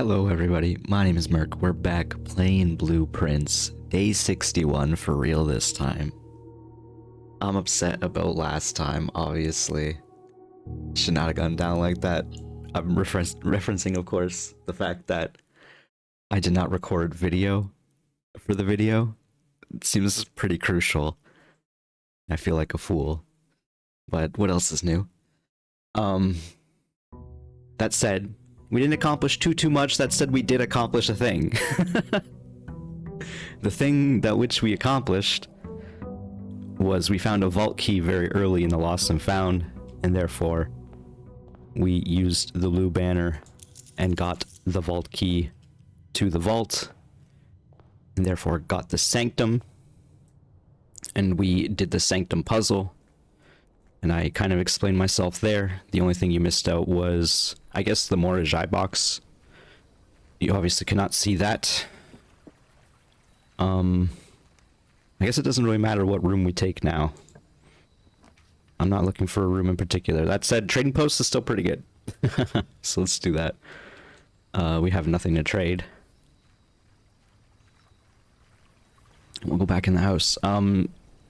Hello everybody, my name is Merc. We're back playing Blueprints, day 61 for real this time. I'm upset about last time, obviously. Should not have gone down like that. I'm referencing, of course, the fact that I did not record video for the video. It seems pretty crucial. I feel like a fool. But what else is new? That said, we didn't accomplish too much. That said, we did accomplish a thing. The thing that which we accomplished was we found a vault key very early in the Lost and Found, and therefore we used the blue banner and got the vault key to the vault, and therefore got the sanctum, and we did the sanctum puzzle. And I kind of explained myself there. The only thing you missed out was, I guess, the Mortgage box. You obviously cannot see that. I guess it doesn't really matter what room we take now. I'm not looking for a room in particular. That said, trading post is still pretty good. So let's do that. We have nothing to trade. We'll go back in the house.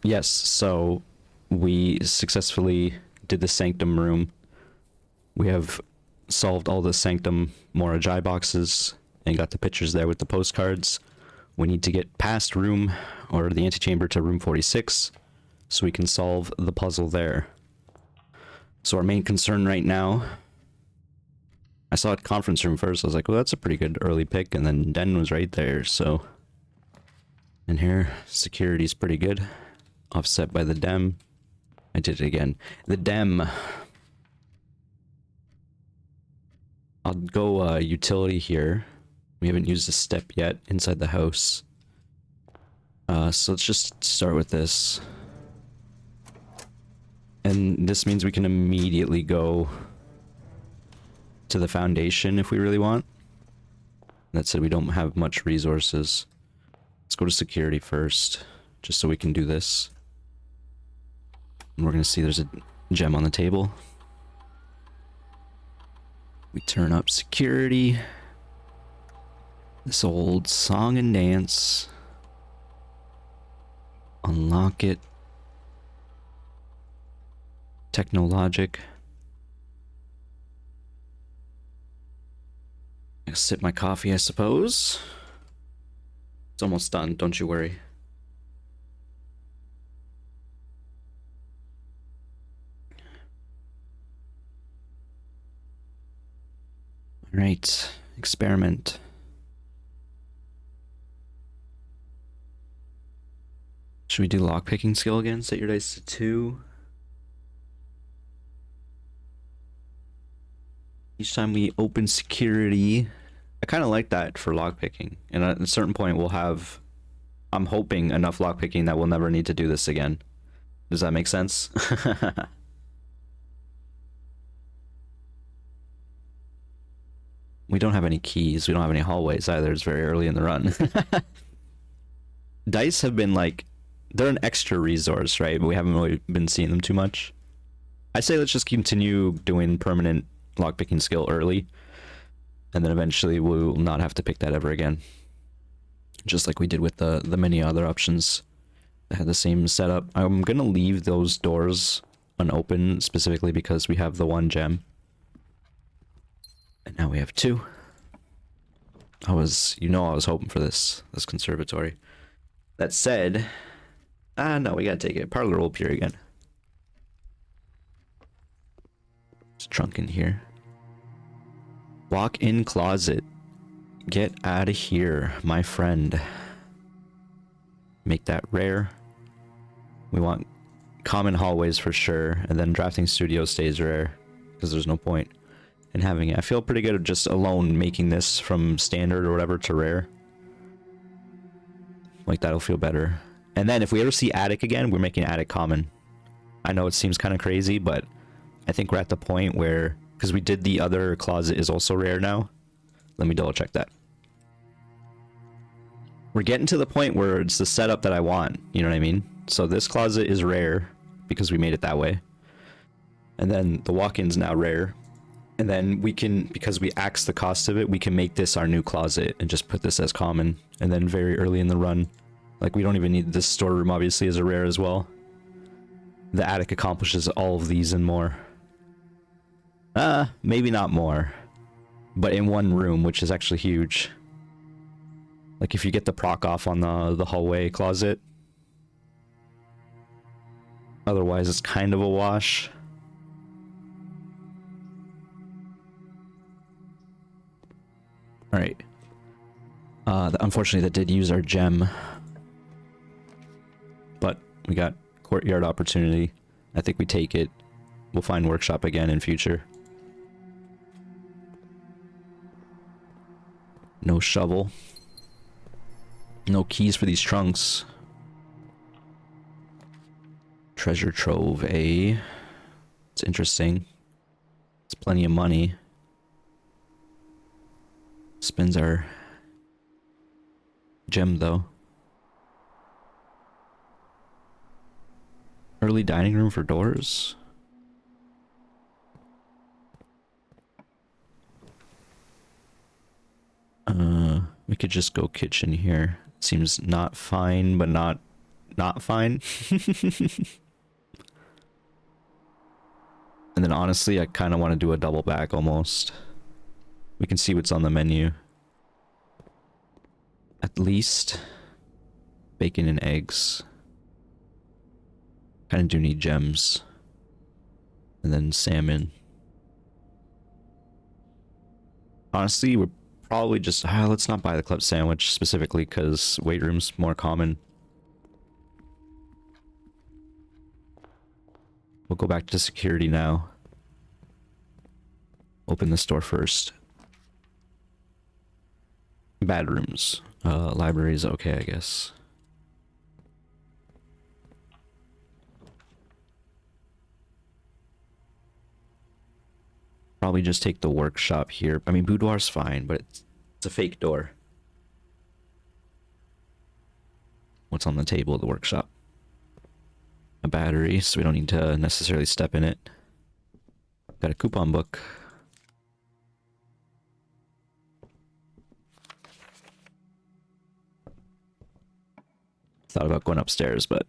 Yes, so we successfully did the sanctum room. We have solved all the sanctum Mortgage boxes and got the pictures there with the postcards. We need to get past room, or the antechamber, to room 46 so we can solve the puzzle there. So our main concern right now, I saw it conference room first. I was like, well, that's a pretty good early pick, and then Den was right there. So in here, security's pretty good, offset by the dem. I did it again. The dem. I'll go utility here. We haven't used a step yet inside the house. So let's just start with this. And this means we can immediately go to the foundation if we really want. That said, we don't have much resources. Let's go to security first, just so we can do this. And we're going to see there's a gem on the table. We turn up security. This old song and dance. Unlock it. Technologic. I'll sip my coffee, I suppose. It's almost done, don't you worry. Alright, experiment. Should we do lockpicking skill again? Set your dice to 2. Each time we open security. I kind of like that for lockpicking. And at a certain point we'll have, I'm hoping, enough lockpicking that we'll never need to do this again. Does that make sense? We don't have any keys. We don't have any hallways either. It's very early in the run. Dice have been like, they're an extra resource, right? But we haven't really been seeing them too much. I say let's just continue doing permanent lockpicking skill early. And then eventually we'll not have to pick that ever again. Just like we did with the many other options that had the same setup. I'm going to leave those doors unopened specifically because we have the 1 gem. And now we have 2. I was hoping for this conservatory. That said, no, we gotta take it. Parlor will appear again. There's a trunk in here. Walk-in closet. Get out of here, my friend. Make that rare. We want common hallways for sure, and then drafting studio stays rare because there's no point in having it. I feel pretty good just alone making this from standard or whatever to rare. Like, that'll feel better. And then if we ever see attic again, we're making attic common. I know it seems kind of crazy, but I think we're at the point where, because we did the other closet is also rare now. Let me double check that. We're getting to the point where it's the setup that I want, you know what I mean? So this closet is rare because we made it that way. And then the walk-in's now rare. And then we can, because we axe the cost of it, we can make this our new closet and just put this as common. And then very early in the run, like we don't even need this storeroom obviously as a rare as well. The attic accomplishes all of these and more. Maybe not more. But in one room, which is actually huge. Like if you get the proc off on the hallway closet. Otherwise it's kind of a wash. Alright. Unfortunately that did use our gem. But we got courtyard opportunity. I think we take it. We'll find workshop again in future. No shovel. No keys for these trunks. Treasure trove, eh? It's interesting. It's plenty of money. Spends our gem though. Early dining room for doors. We could just go kitchen here. Seems not fine, but not fine. And then honestly, I kind of want to do a double back almost. We can see what's on the menu. At least bacon and eggs. Kind of do need gems. And then salmon. Honestly, we're probably just... let's not buy the club sandwich specifically because weight room's more common. We'll go back to security now. Open the store first. Bad rooms. Library's okay, I guess. Probably just take the workshop here. I mean, boudoir's fine, but it's a fake door. What's on the table at the workshop? A battery, so we don't need to necessarily step in it. Got a coupon book. Thought about going upstairs, but...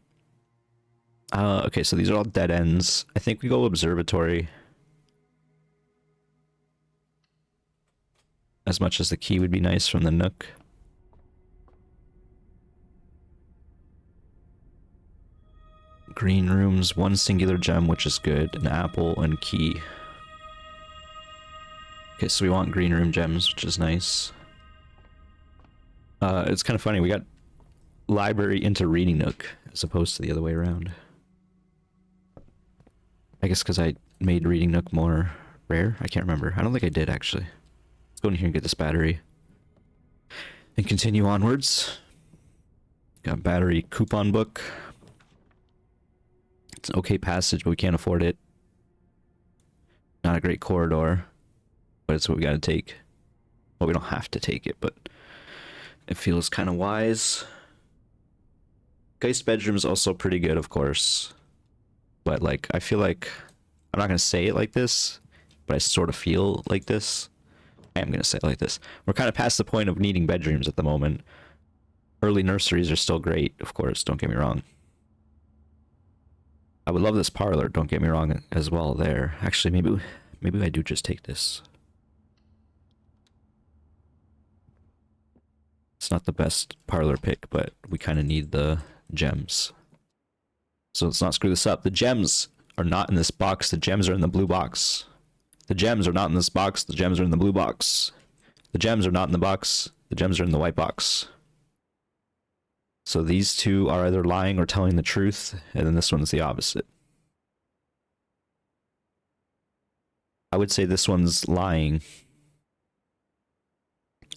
okay, so these are all dead ends. I think we go observatory. As much as the key would be nice from the Nook. Green rooms, one singular gem, which is good. An apple and key. Okay, so we want green room gems, which is nice. It's kind of funny, we got library into reading Nook, as opposed to the other way around. I guess because I made reading Nook more rare? I can't remember. I don't think I did, actually. Let's go in here and get this battery. And continue onwards. Got battery coupon book. It's an okay passage, but we can't afford it. Not a great corridor, but it's what we gotta take. Well, we don't have to take it, but it feels kind of wise. Geist bedroom is also pretty good, of course. But, like, I feel like... I'm not gonna say it like this, but I sort of feel like this. I am gonna say it like this. We're kind of past the point of needing bedrooms at the moment. Early nurseries are still great, of course, don't get me wrong. I would love this parlor, don't get me wrong, as well there. Actually, maybe I do just take this. It's not the best parlor pick, but we kind of need the gems. So let's not screw this up. The gems are not in this box. The gems are in the blue box. The gems are not in this box. The gems are in the blue box. The gems are not in the box. The gems are in the white box. So these two are either lying or telling the truth, and then this one's the opposite. I would say this one's lying.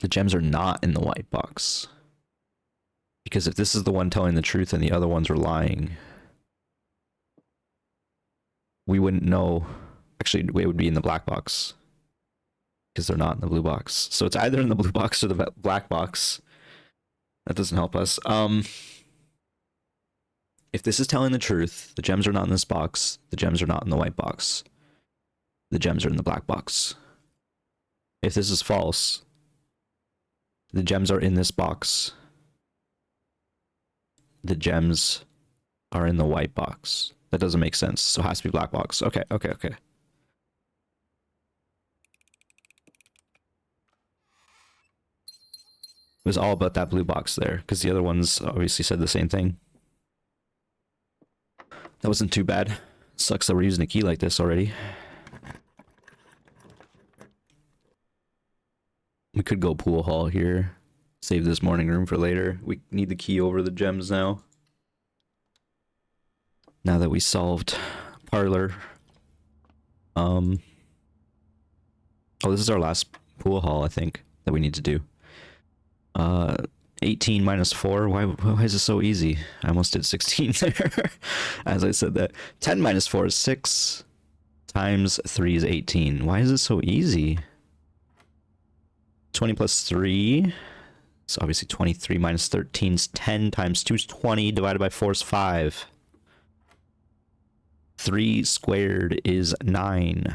The gems are not in the white box. Because if this is the one telling the truth and the other ones are lying, we wouldn't know. Actually, it would be in the black box. Because they're not in the blue box. So it's either in the blue box or the black box. That doesn't help us. If this is telling the truth, the gems are not in this box. The gems are not in the white box. The gems are in the black box. If this is false, the gems are in this box. The gems are in the white box. That doesn't make sense. So it has to be black box. Okay, okay, okay. It was all about that blue box there, because the other ones obviously said the same thing. That wasn't too bad. Sucks that we're using a key like this already. We could go pool hall here. Save this morning room for later. We need the key over the gems now. Now that we solved parlor. Oh, this is our last pool hall, I think, that we need to do. 18 minus 4. Why is it so easy? I almost did 16 there. As I said that. 10 minus 4 is 6. Times 3 is 18. Why is it so easy? 20 plus 3. So obviously 23 minus 13 is 10. Times 2 is 20. Divided by 4 is 5. 3 squared is 19.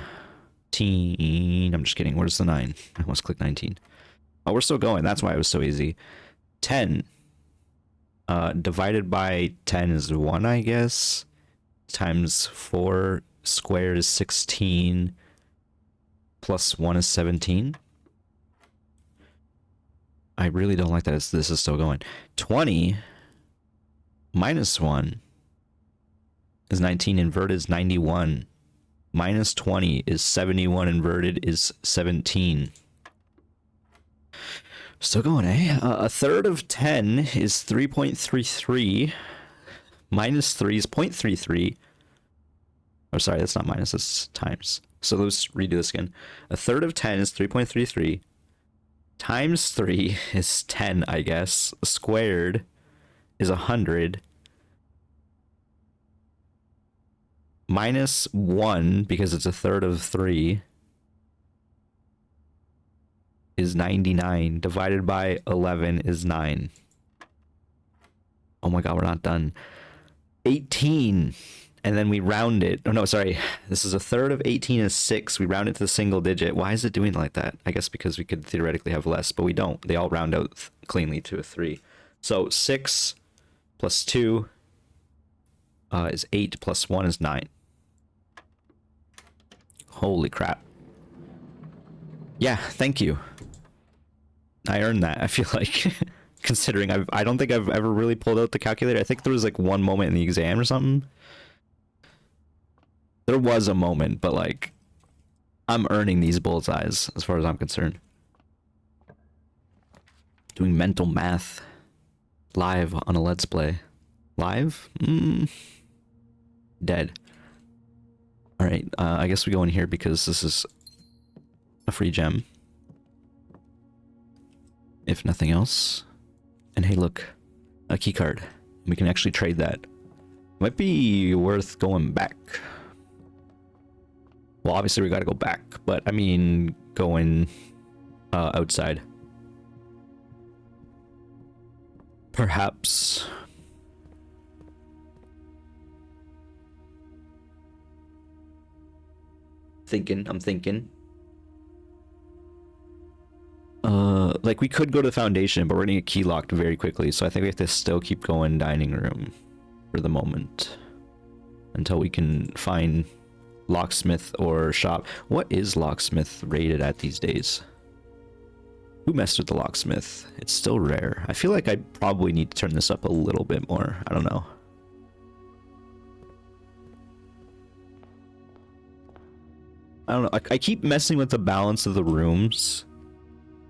I'm just kidding. Where's the 9? I almost clicked 19. Oh, we're still going. That's why it was so easy. 10 divided by 10 is 1, I guess. Times 4 squared is 16. Plus 1 is 17. I really don't like that this is still going. 20 minus 1 is 19. Inverted is 91. Minus 20 is 71. Inverted is 17. Still going, eh? A third of 10 is 3.33. Minus 3 is 0.33. Oh, sorry, that's not minus, that's times. So let's redo this again. A third of 10 is 3.33. Times 3 is 10, I guess. Squared is 100. Minus 1, because it's a third of 3, is 99. Divided by 11 is 9. Oh my god, we're not done. 18. And then we round it. Oh no, sorry. This is a third of 18 is 6. We round it to the single digit. Why is it doing like that? I guess because we could theoretically have less, but we don't. They all round out cleanly to a 3. So 6 plus 2 is 8 plus 1 is 9. Holy crap. Yeah, thank you. I earned that, I feel like. Considering I don't think I've ever really pulled out the calculator. I think there was like one moment in the exam or something. There was a moment, but like, I'm earning these bullseyes as far as I'm concerned. Doing mental math live on a Let's Play. Live? Dead. Alright, I guess we go in here because this is a free gem. If nothing else. And hey, look, a key card. We can actually trade that. Might be worth going back. Well, obviously we gotta go back, but I mean, going outside. Perhaps. I'm thinking. Like we could go to the foundation, but we're gonna get key locked very quickly, so I think we have to still keep going dining room for the moment. Until we can find locksmith or shop. What is locksmith rated at these days? Who messed with the locksmith? It's still rare. I feel like I probably need to turn this up a little bit more. I don't know. I don't know. I keep messing with the balance of the rooms.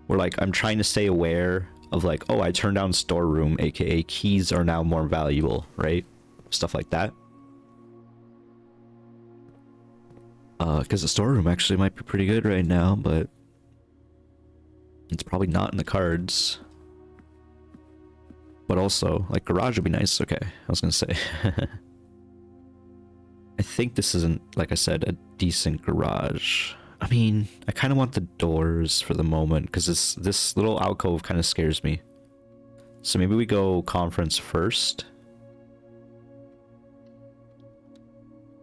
Where like I'm trying to stay aware of like, oh, I turned down storeroom, aka keys are now more valuable, right? Stuff like that. Because the storeroom actually might be pretty good right now, but it's probably not in the cards. But also, like, garage would be nice. Okay, I was gonna say. I think this isn't, like I said, a decent garage. I mean, I kind of want the doors for the moment, because this little alcove kind of scares me. So maybe we go conference first.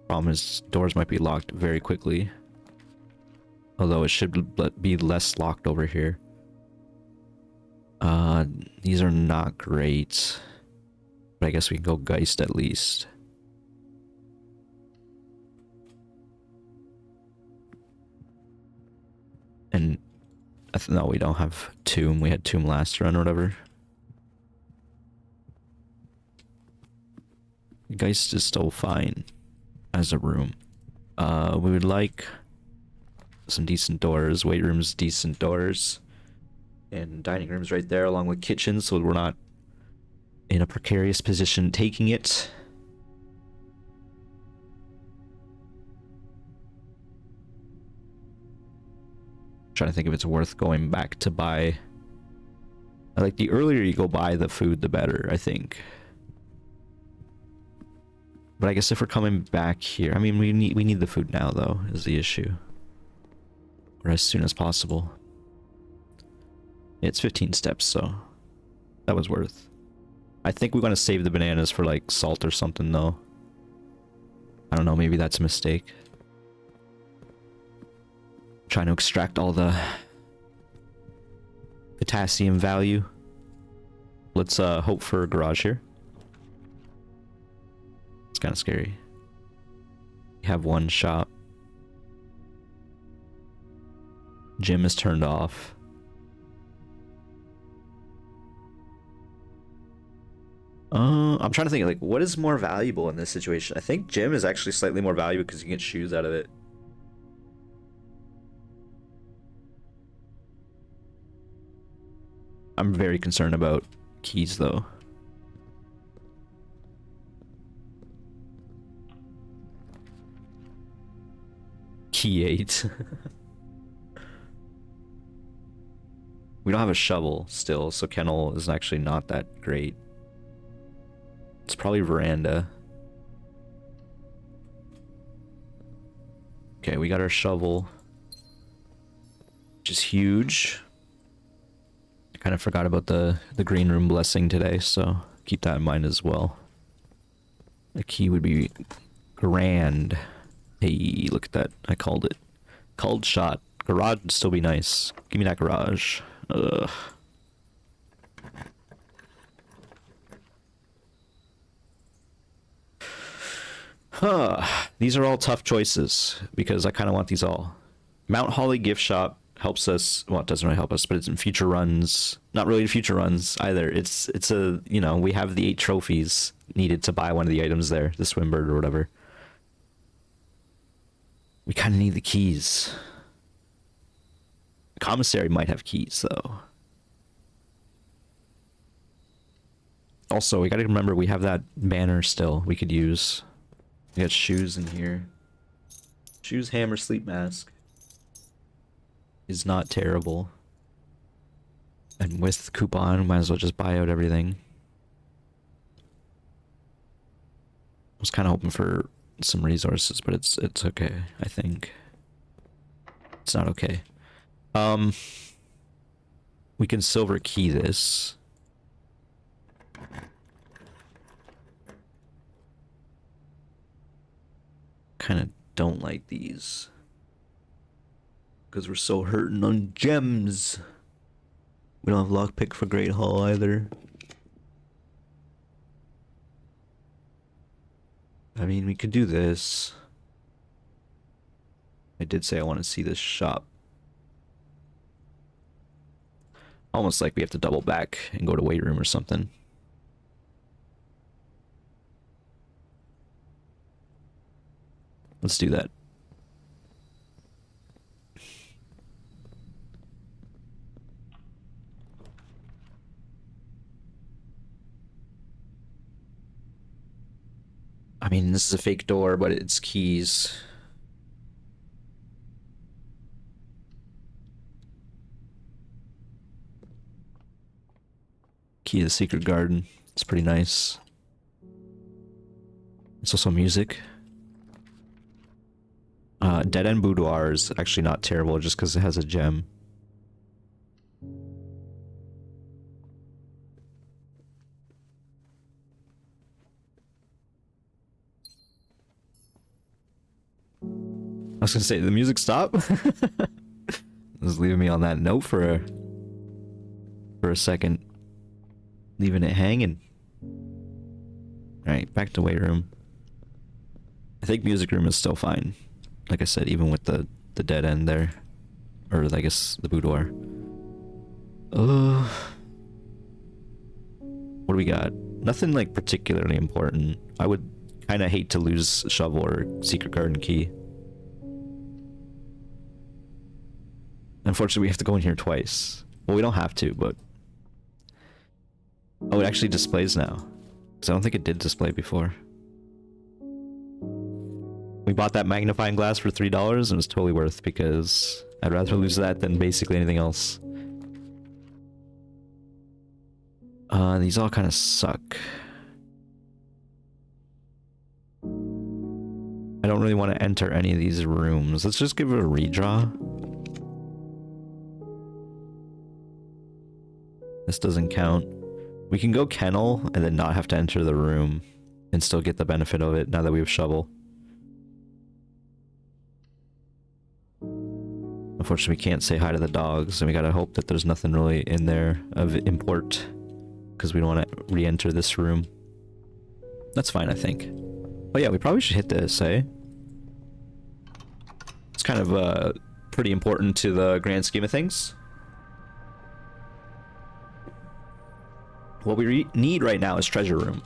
Problem is, doors might be locked very quickly. Although it should be less locked over here. These are not great. But I guess we can go Geist at least. And no, we don't have Tomb. We had Tomb last run or whatever. Geist is still fine as a room. We would like some decent doors. Weight rooms, decent doors. And dining rooms right there along with kitchens, so we're not in a precarious position taking it. Trying to think if it's worth going back to buy. Like, the earlier you go buy the food, the better, I think. But I guess if we're coming back here, I mean, we need the food now, though, is the issue. Or as soon as possible. It's 15 steps, so that was worth. I think we're gonna save the bananas for like salt or something, though. I don't know, maybe that's a mistake. Trying to extract all the potassium value. Let's hope for a garage here. It's kind of scary. We have one shop. Gym is turned off. I'm trying to think, like, what is more valuable in this situation? I think gym is actually slightly more valuable because you can get shoes out of it. I'm very concerned about keys, though. Key 8. We don't have a shovel still, so kennel is actually not that great. It's probably veranda. Okay, we got our shovel, which is huge. I kind of forgot about the green room blessing today, so keep that in mind as well. The key would be grand. Hey, look at that. I called it. Called shot. Garage would still be nice. Give me that garage. Ugh. These are all tough choices because I kind of want these all. Mount Holly gift shop helps us. Well, it doesn't really help us, but it's in future runs. Not really in future runs either. It's a, you know, we have the 8 trophies needed to buy one of the items there, the Swimbird or whatever. We kind of need the keys. The commissary might have keys though. Also, we gotta remember we have that banner still we could use. We got shoes in here. Shoes, hammer, sleep mask. Is not terrible. And with coupon, might as well just buy out everything. I was kind of hoping for some resources, but it's okay, I think. It's not okay. We can silver key this. Kind of don't like these because we're so hurting on gems. We don't have lockpick for Great Hall either. I mean, we could do this. I did say I want to see this shop. Almost like we have to double back and go to weight room or something. Let's do that. I mean, this is a fake door, but it's keys. Key to the secret garden. It's pretty nice. It's also music. Dead End Boudoir is actually not terrible just because it has a gem. I was gonna say, did the music stop? Just leaving me on that note for a second. Leaving it hanging. Alright, back to weight room. I think music room is still fine. Like I said, even with the dead end there. Or I guess the boudoir. What do we got? Nothing like particularly important. I would kind of hate to lose shovel or secret garden key. Unfortunately, we have to go in here twice. Well, we don't have to, but... Oh, it actually displays now. Because I don't think it did display before. We bought that magnifying glass for $3 and it was totally worth because I'd rather lose that than basically anything else. These all kind of suck. I don't really want to enter any of these rooms. Let's just give it a redraw. This doesn't count. We can go kennel and then not have to enter the room and still get the benefit of it now that we have shovel. Unfortunately, we can't say hi to the dogs, and we gotta hope that there's nothing really in there of import, because we don't want to re-enter this room. That's fine, I think. Oh yeah, we probably should hit this, eh? It's kind of pretty important to the grand scheme of things. What we need right now is treasure room.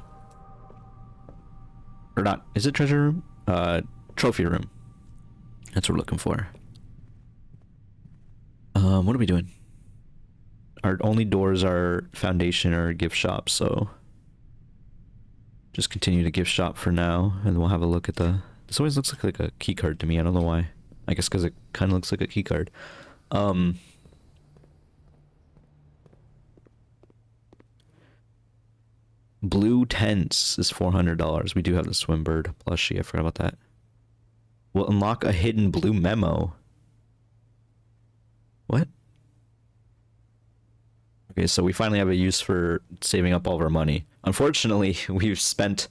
Or not, is it treasure room? Trophy room. That's what we're looking for. What are we doing? Our only doors are foundation or gift shop, so just continue to gift shop for now, and we'll have a look at the... This always looks like a key card to me. I don't know why. I guess because it kind of looks like a key card. Blue tents is $400. We do have the Swimbird plushie. I forgot about that. We'll unlock a hidden blue memo. What? Okay, so we finally have a use for saving up all of our money. Unfortunately, we've spent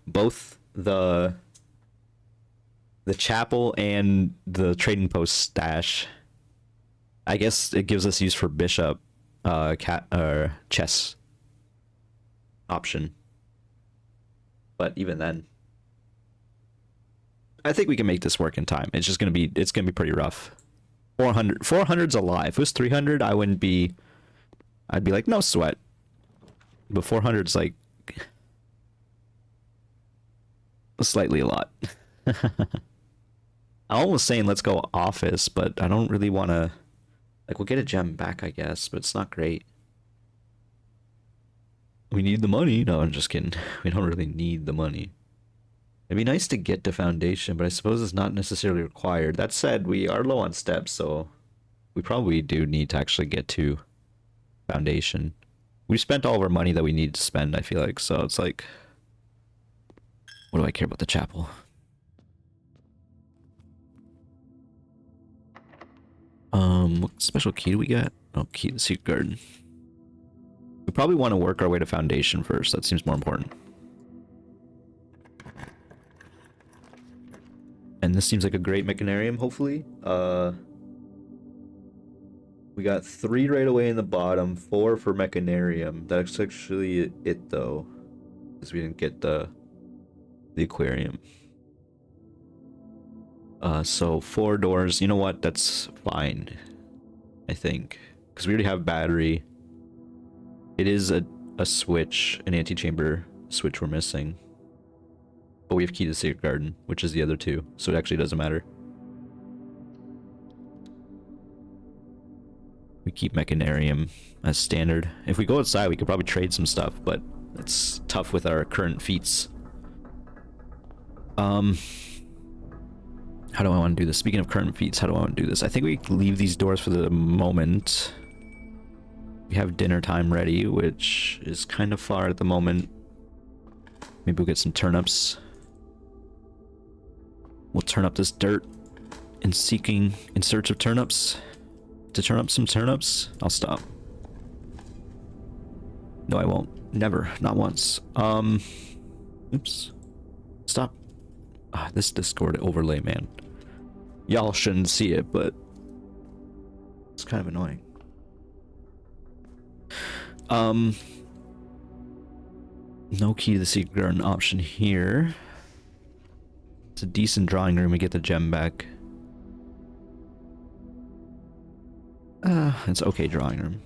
both the chapel and the trading post stash. I guess it gives us use for bishop, chess option. But even then, I think we can make this work in time. It's just gonna be pretty rough. 400's a lie. If it was 300, I'd be like, no sweat. But 400's like slightly a lot. I'm almost saying let's go office, but I don't really want to. Like, we'll get a gem back, I guess, but it's not great. We need the money. No, I'm just kidding. We don't really need the money. It'd be nice to get to foundation, but I suppose it's not necessarily required. That said, we are low on steps, so we probably do need to actually get to foundation. We spent all of our money that we need to spend, I feel like, so it's like, what do I care about the chapel? What special key do we get? Oh, key to the secret garden. We probably want to work our way to foundation first. That seems more important. And this seems like a great mechanarium, hopefully. We got 3 right away in the bottom, 4 for mechanarium. That's actually it, though, because we didn't get the aquarium. So 4 doors. You know what? That's fine, I think, because we already have battery. It is a switch, an antechamber switch we're missing. But we have key to the secret garden, which is the other 2, so it actually doesn't matter. We keep mechanarium as standard. If we go outside, we could probably trade some stuff, but it's tough with our current feats. How do I want to do this? Speaking of current feats, how do I want to do this? I think we leave these doors for the moment. We have dinner time ready, which is kind of far at the moment. Maybe we'll get some turnips. We'll turn up this dirt in search of turnips. To turn up some turnips, I'll stop. No, I won't. Never. Not once. Oops. Stop. This Discord overlay, man. Y'all shouldn't see it, but kind of annoying. No key to the secret garden option here. It's a decent drawing room. We get the gem back. It's okay drawing room.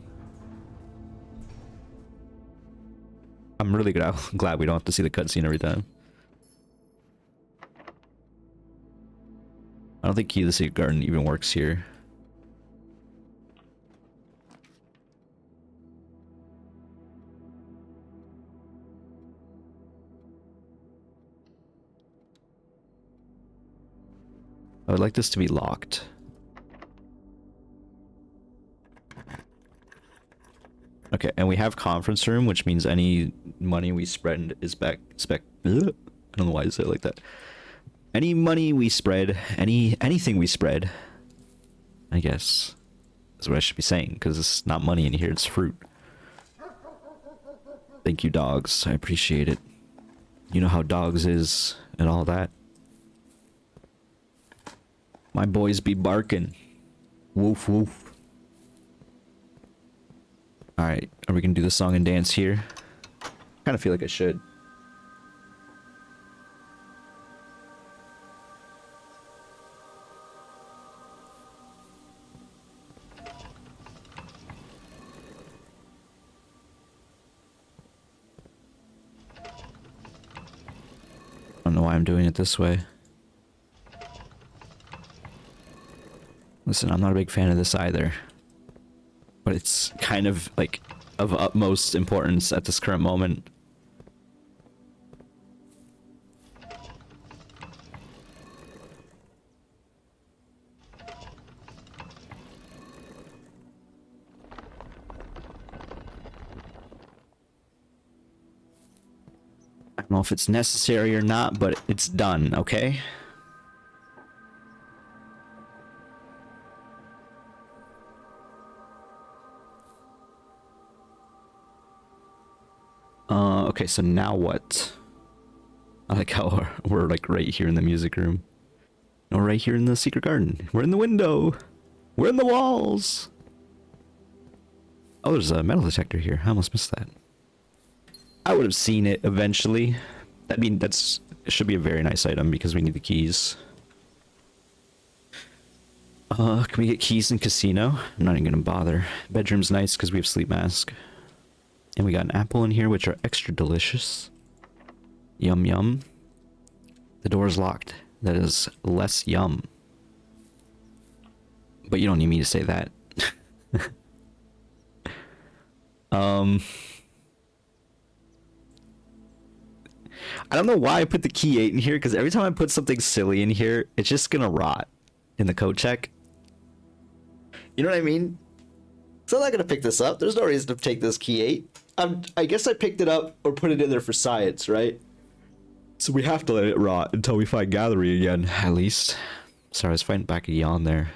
I'm really glad we don't have to see the cutscene every time. I don't think Key to the Secret Garden even works here. I would like this to be locked. Okay, and we have conference room, which means any money we spread is back. I don't know why I say it like that. Any money we spread, anything we spread, I guess, is what I should be saying, because it's not money in here, it's fruit. Thank you, dogs. I appreciate it. You know how dogs is and all that. My boys be barking. Woof woof. Alright, are we gonna do the song and dance here? Kind of feel like I should. I don't know why I'm doing it this way. Listen, I'm not a big fan of this either. But it's kind of, like, of utmost importance at this current moment. I don't know if it's necessary or not, but it's done, okay? Okay, so now what? I like how we're like right here in the music room. No, right here in the secret garden. We're in the window. We're in the walls. Oh, there's a metal detector here. I almost missed that. I would have seen it eventually. I mean, it should be a very nice item because we need the keys. Can we get keys in casino? I'm not even gonna bother. Bedroom's nice because we have sleep mask. And we got an apple in here, which are extra delicious. Yum yum. The door's locked. That is less yum. But you don't need me to say that. I don't know why I put the key 8 in here, because every time I put something silly in here, it's just gonna rot in the code check. You know what I mean? So I'm not gonna pick this up. There's no reason to take this key 8. I guess I picked it up or put it in there for science, right? So we have to let it rot until we find Gallery again, at least. Sorry, I was fighting back a yawn there.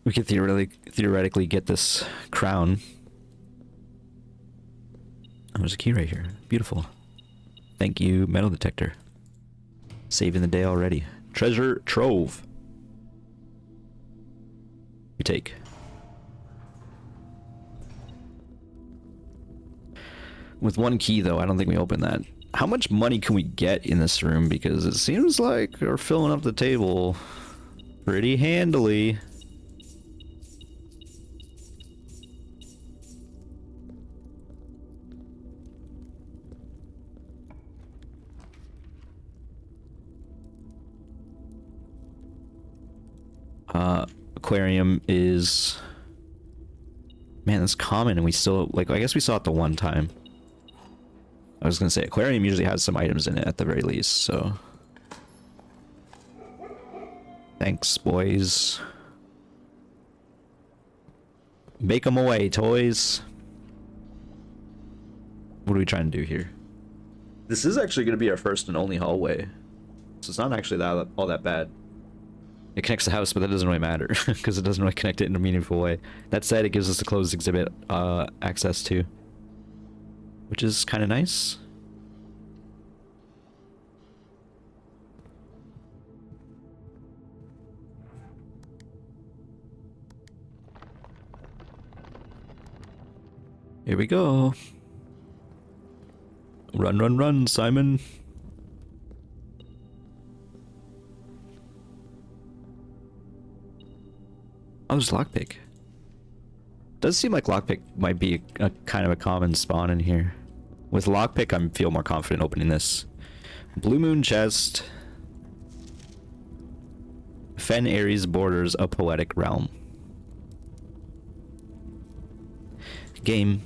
We could theoretically get this crown. Oh, there's a key right here. Beautiful. Thank you, metal detector. Saving the day already. Treasure trove. We take. With one key, though, I don't think we open that. How much money can we get in this room? Because it seems like we're filling up the table pretty handily. Aquarium is... Man, that's common, and we still... Like, I guess we saw it the one time. I was gonna say, aquarium usually has some items in it at the very least, so... Thanks, boys. Make them away, toys. What are we trying to do here? This is actually gonna be our first and only hallway. So it's not actually all that bad. It connects the house, but that doesn't really matter because it doesn't really connect it in a meaningful way. That said, it gives us the closed exhibit access to, which is kind of nice. Here we go. Run, run, run, Simon. Oh, there's lockpick. Does seem like lockpick might be a kind of a common spawn in here. With lockpick, I feel more confident opening this. Blue Moon chest. Fen Ares borders a poetic realm. Game.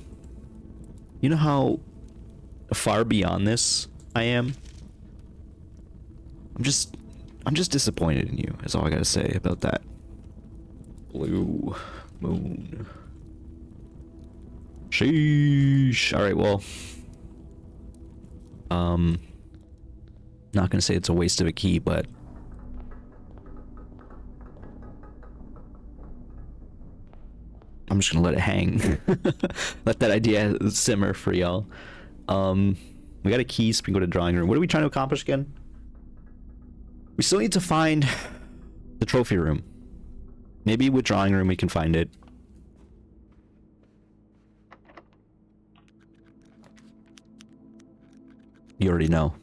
You know how far beyond this I am? I'm just disappointed in you, is all I gotta say about that. Blue Moon. Sheesh. Alright, well. Not gonna say it's a waste of a key, but I'm just gonna let it hang. Let that idea simmer for y'all. We got a key, so we can go to drawing room. What are we trying to accomplish again? We still need to find the trophy room. Maybe with drawing room we can find it. You already know.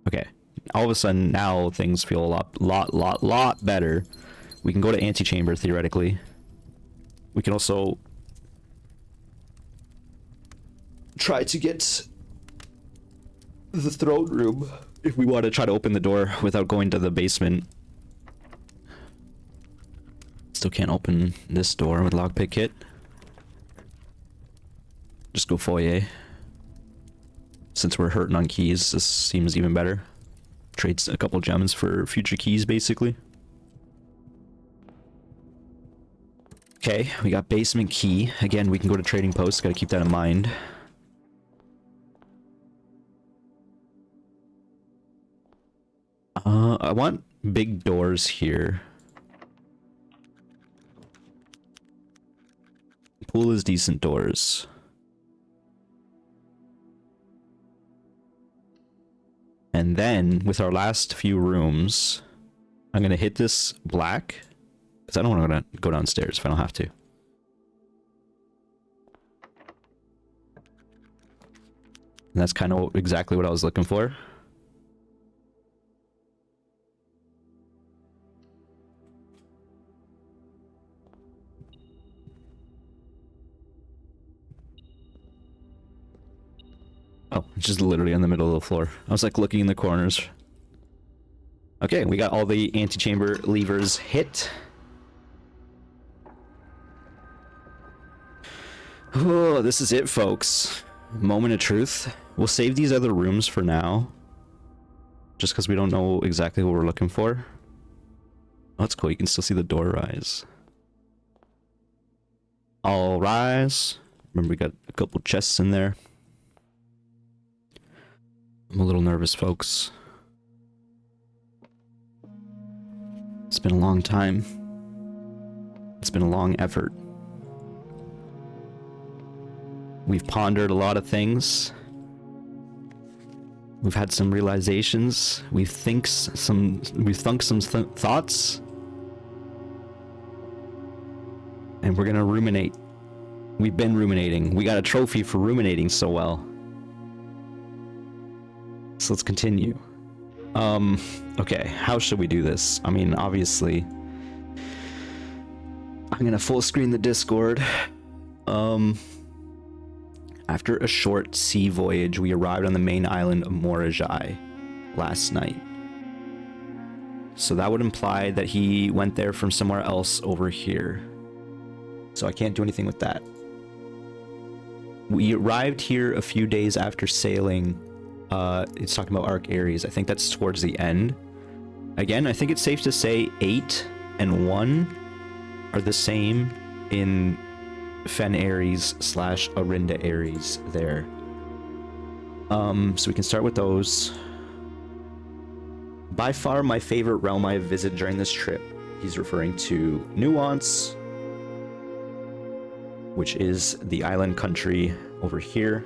Okay. All of a sudden now things feel a lot better. We can go to antechamber theoretically. We can also try to get the throne room if we want to try to open the door without going to the basement. Still can't open this door with lockpick kit. Just go foyer. Since we're hurting on keys, this seems even better. Trades a couple gems for future keys, basically. Okay, we got basement key. Again, we can go to trading post. Gotta keep that in mind. I want big doors here. Pool is decent doors. And then, with our last few rooms, I'm gonna hit this black. Because I don't want to go downstairs if I don't have to. And that's kind of exactly what I was looking for. Oh, it's just literally in the middle of the floor. I was like looking in the corners. Okay, we got all the antechamber levers hit. Oh, this is it, folks. Moment of truth. We'll save these other rooms for now. Just because we don't know exactly what we're looking for. Oh, that's cool. You can still see the door rise. All rise. Remember, we got a couple chests in there. I'm a little nervous, folks. It's been a long time. It's been a long effort. We've pondered a lot of things. We've had some realizations. We've thunk some thoughts. And we're gonna ruminate. We've been ruminating. We got a trophy for ruminating so well. So let's continue. Okay, how should we do this? I mean, obviously, I'm gonna full screen the Discord. After a short sea voyage, we arrived on the main island of Morajai last night. So that would imply that he went there from somewhere else over here. So I can't do anything with that. We arrived here a few days after sailing. It's talking about Arc Ares. I think that's towards the end. Again, I think it's safe to say 8 and 1 are the same in Fen Ares / Arinda Ares there. So we can start with those. By far my favorite realm I have visited during this trip. He's referring to Nuance, which is the island country over here.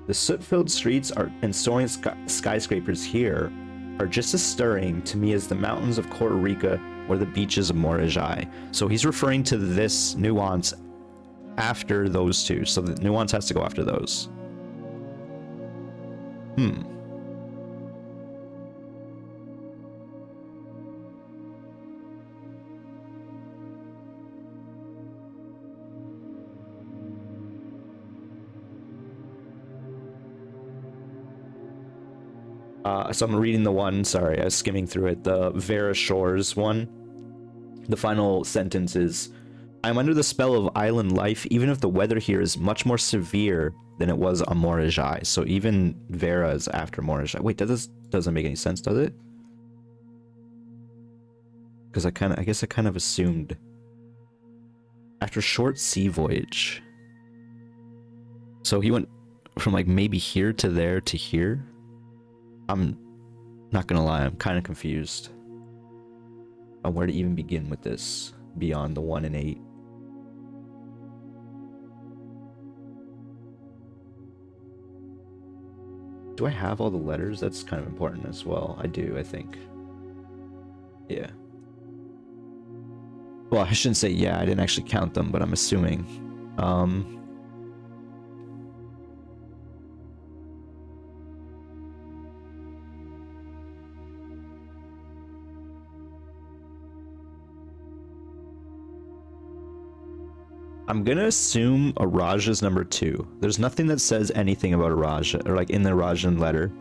The soot-filled streets and soaring skyscrapers here are just as stirring to me as the mountains of Costa Rica or the beaches of Morajai. So he's referring to this nuance after those two. So the nuance has to go after those. So I'm reading the one, sorry, I was skimming through it, the Vera Shores one. The final sentence is, I'm under the spell of island life, even if the weather here is much more severe than it was on Morajai. So even Vera is after Morajai. Wait, that doesn't make any sense, does it? Because I guess I kind of assumed. After short sea voyage. So he went from like maybe here to there to here? I'm not gonna lie, I'm kind of confused on where to even begin with this beyond the 1 and 8. Do I have all the letters? That's kind of important as well. I do, I think. Yeah. Well, I shouldn't say yeah, I didn't actually count them, but I'm assuming. I'm gonna assume Araja is number 2. There's nothing that says anything about Araja, or like in the Arajan letter.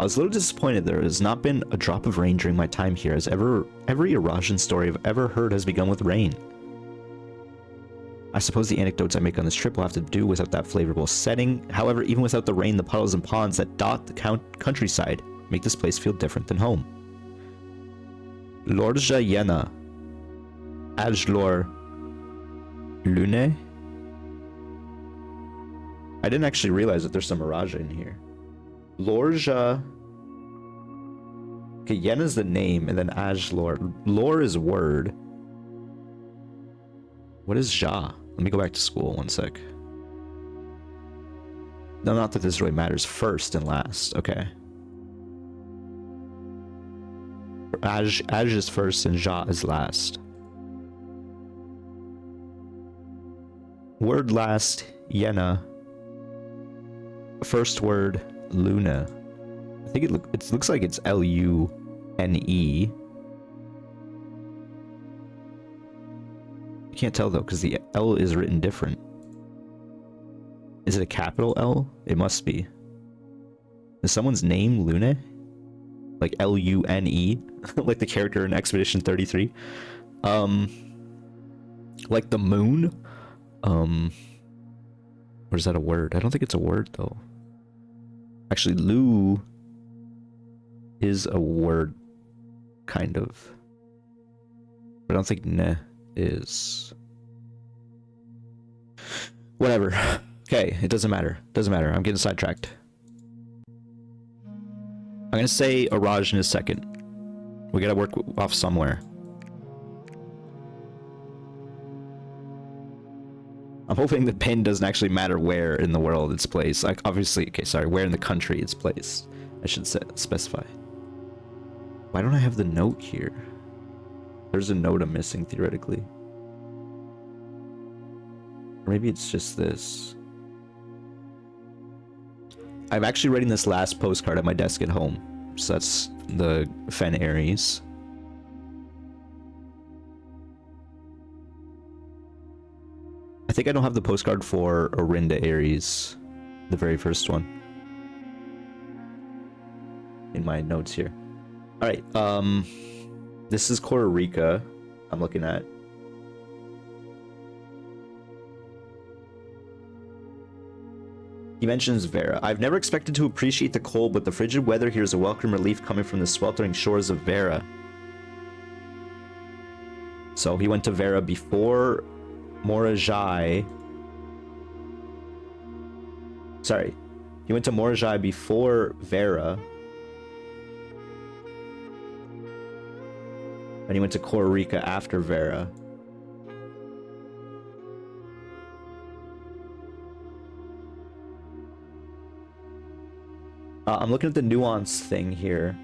I was a little disappointed there has not been a drop of rain during my time here, as every Arajan story I've ever heard has begun with rain. I suppose the anecdotes I make on this trip will have to do without that flavorful setting. However, even without the rain, the puddles and ponds that dot the countryside make this place feel different than home. Lorja Yena. Ajlor Lune? I didn't actually realize that there's some Araja in here. Lorja. Okay, Yen is the name, and then Ajlor. Lore is word. What is Ja? Let me go back to school 1 sec. No, not that this really matters. First and last. Okay. Aj is first and Ja is last. Word last, Yena. First word, Luna. I think it looks like it's L-U-N-E. You can't tell though, because the L is written different. Is it a capital L? It must be. Is someone's name Lune? Like L-U-N-E? Like the character in Expedition 33? Like the moon? Or is that a word? I don't think it's a word though. Actually, Lu is a word, kind of. But I don't think Ne is. Whatever. Okay, it doesn't matter. Doesn't matter. I'm getting sidetracked. I'm gonna say Arajan is second. We gotta work off somewhere. I'm hoping the pin doesn't actually matter where in the world it's placed. Like, obviously, okay, sorry, where in the country it's placed. I should specify. Why don't I have the note here? There's a note I'm missing, theoretically. Or maybe it's just this. I'm actually writing this last postcard at my desk at home. So that's the Fen Aries. I think I don't have the postcard for Orinda Aries, the very first one, in my notes here. All right, this is Costa Rica I'm looking at. He mentions Vera. I've never expected to appreciate the cold, but the frigid weather here is a welcome relief coming from the sweltering shores of Vera. So he went to Vera before Morajai. Sorry. He went to Morajai before Vera. And he went to Costa Rica after Vera. I'm looking at the nuance thing here.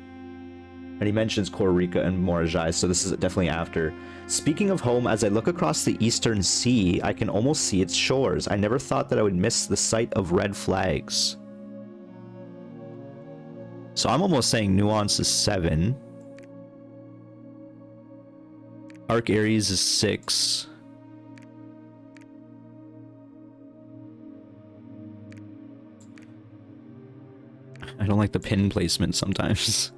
And he mentions Korrika and Morajai, so this is definitely after. Speaking of home, as I look across the eastern sea, I can almost see its shores. I never thought that I would miss the sight of red flags. So I'm almost saying Nuance is 7. Arc Aries is 6. I don't like the pin placement sometimes.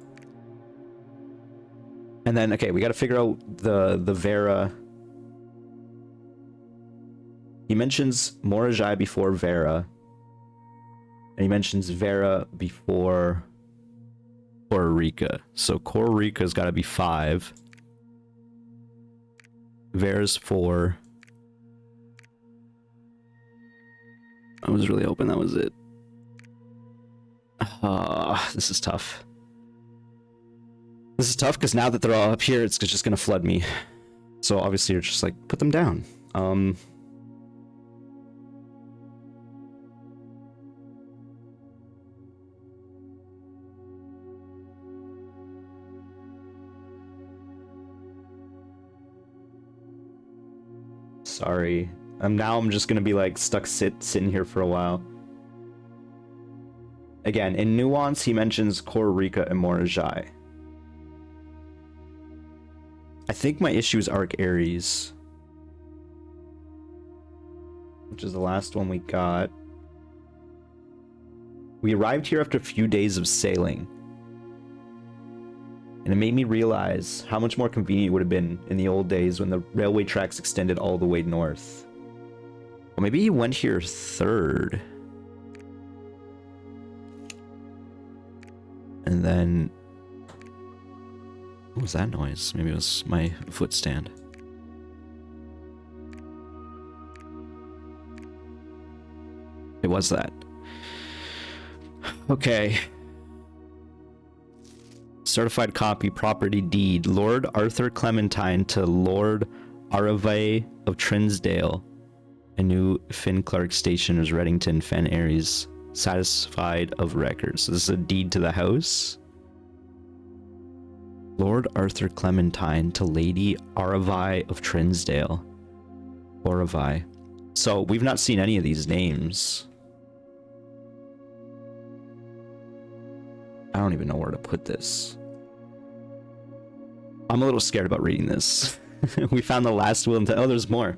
And then, okay, we got to figure out the Vera. He mentions Morajai before Vera. And he mentions Vera before Korrika. So Korrika's got to be 5. Vera's 4. I was really hoping that was it. This is tough. This is tough because now that they're all up here, it's just gonna flood me. So obviously you're just like, put them down. Sorry. Now I'm just gonna be like stuck sitting here for a while. Again, in Nuance, he mentions Korrika and Morajai. I think my issue is Arc Aries, which is the last one we got. We arrived here after a few days of sailing, and it made me realize how much more convenient it would have been in the old days when the railway tracks extended all the way north. Well, maybe he went here 3rd. And then, what was that noise? Maybe it was my foot stand. It was that. Okay. Certified copy, property deed. Lord Arthur Clementine to Lord Arave of Trinsdale. A new Finn Clark station is Reddington, Fen Aries. Satisfied of records. So this is a deed to the house. Lord Arthur Clementine to Lady Aravai of Trinsdale. Aravai. So we've not seen any of these names. I don't even know where to put this. I'm a little scared about reading this. We found the last will and oh, there's more.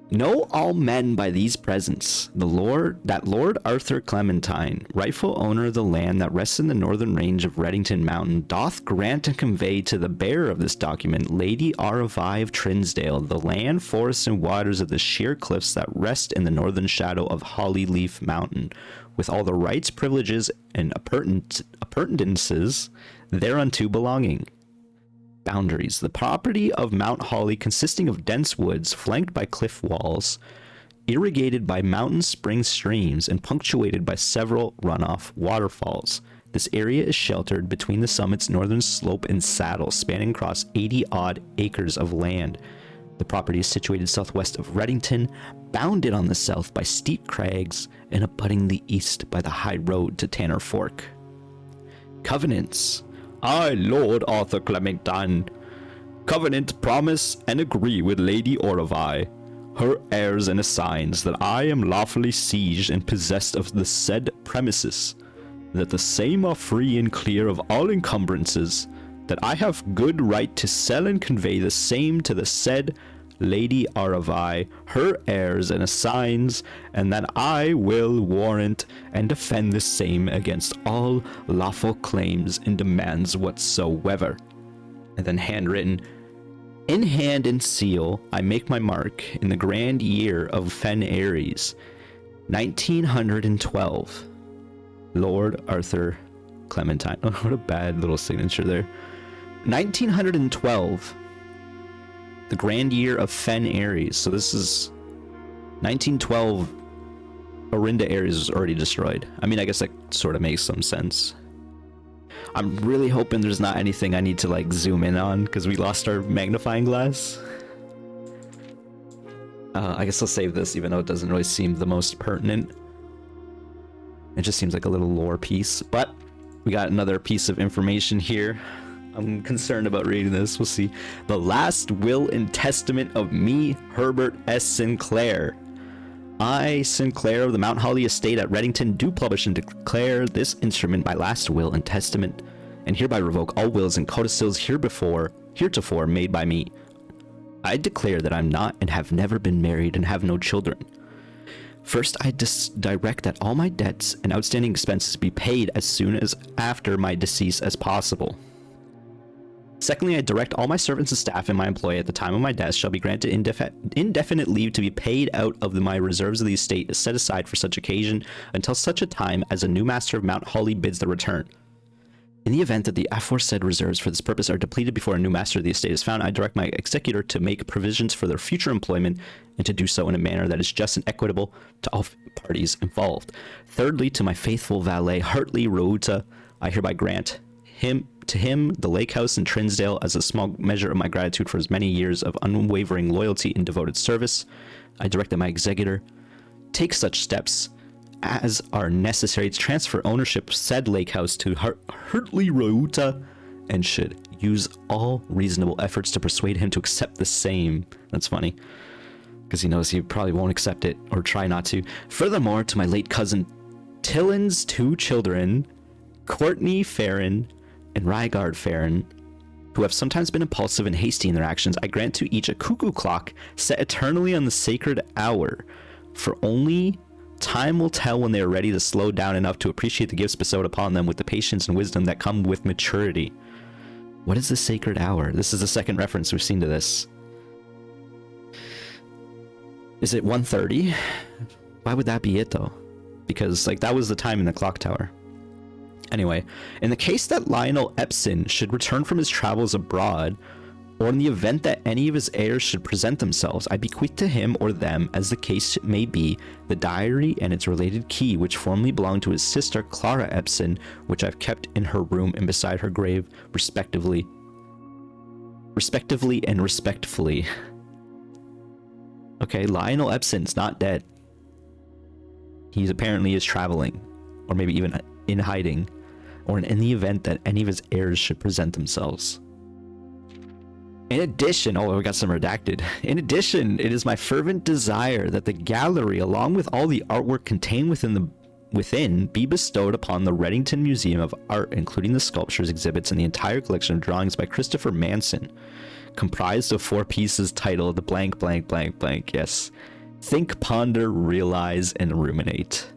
Know all men by these presents, that Lord Arthur Clementine, rightful owner of the land that rests in the northern range of Reddington Mountain, doth grant and convey to the bearer of this document, Lady Aravai of Trinsdale, the land, forests, and waters of the sheer cliffs that rest in the northern shadow of Hollyleaf Mountain, with all the rights, privileges, and appurtenances thereunto belonging. Boundaries. The property of Mount Holly consisting of dense woods flanked by cliff walls, irrigated by mountain spring streams, and punctuated by several runoff waterfalls. This area is sheltered between the summit's northern slope and saddle, spanning across 80-odd acres of land. The property is situated southwest of Reddington, bounded on the south by steep crags, and abutting the east by the high road to Tanner Fork. Covenants. I, Lord Arthur Clementine, covenant, promise, and agree with Lady Aravai, her heirs and assigns, that I am lawfully sieged and possessed of the said premises, that the same are free and clear of all encumbrances, that I have good right to sell and convey the same to the said Lady Aravai, her heirs and assigns, and that I will warrant and defend the same against all lawful claims and demands whatsoever. And then handwritten, in hand and seal, I make my mark in the grand year of Fen Aries, 1912. Lord Arthur Clementine. Oh, what a bad little signature there. 1912. The grand year of Fen Aries. So this is 1912. Orinda Aries was already destroyed. I mean, I guess that sort of makes some sense. I'm really hoping there's not anything I need to like zoom in on because we lost our magnifying glass. I guess I'll save this even though it doesn't really seem the most pertinent. It just seems like a little lore piece, but We got another piece of information here. I'm concerned about reading this. We'll see. The last will and testament of me, Herbert S. Sinclair. I, Sinclair of the Mount Holly Estate at Reddington, do publish and declare this instrument my last will and testament, and hereby revoke all wills and codicils heretofore made by me. I declare that I'm not and have never been married and have no children. First, I direct that all my debts and outstanding expenses be paid as soon as after my decease as possible. Secondly, I direct all my servants and staff in my employ at the time of my death shall be granted indefinite leave to be paid out of my reserves of the estate set aside for such occasion until such a time as a new master of Mount Holly bids the return. In the event that the aforesaid reserves for this purpose are depleted before a new master of the estate is found, I direct my executor to make provisions for their future employment and to do so in a manner that is just and equitable to all parties involved. Thirdly, to my faithful valet, Hartley Reuta, I hereby grant to him the lake house in Trinsdale as a small measure of my gratitude for his many years of unwavering loyalty and devoted service. I direct that my executor take such steps as are necessary to transfer ownership of said lake house to Hartley Reuta and should use all reasonable efforts to persuade him to accept the same. That's funny, because he knows he probably won't accept it or try not to. Furthermore, to my late cousin Tillen's 2 children, Courtney Farron and Rygard Farron, who have sometimes been impulsive and hasty in their actions, I grant to each a cuckoo clock set eternally on the sacred hour, for only time will tell when they are ready to slow down enough to appreciate the gifts bestowed upon them with the patience and wisdom that come with maturity. What is the sacred hour? This is the second reference we've seen to this. Is it 1:30? Why would that be it though? Because like that was the time in the clock tower. Anyway, in the case that Lionel Epson should return from his travels abroad, or in the event that any of his heirs should present themselves, I bequeath to him or them, as the case may be, the diary and its related key, which formerly belonged to his sister Clara Epson, which I've kept in her room and beside her grave, respectively and respectfully. Okay, Lionel Epson's not dead. He apparently is traveling, or maybe even in hiding, or in the event that any of his heirs should present themselves. In addition, we got some redacted. In addition, it is my fervent desire that the gallery, along with all the artwork contained within, be bestowed upon the Reddington Museum of Art, including the sculptures, exhibits, and the entire collection of drawings by Christopher Manson, comprised of 4 pieces titled blank, blank, blank, blank. Yes. Think, ponder, realize, and ruminate.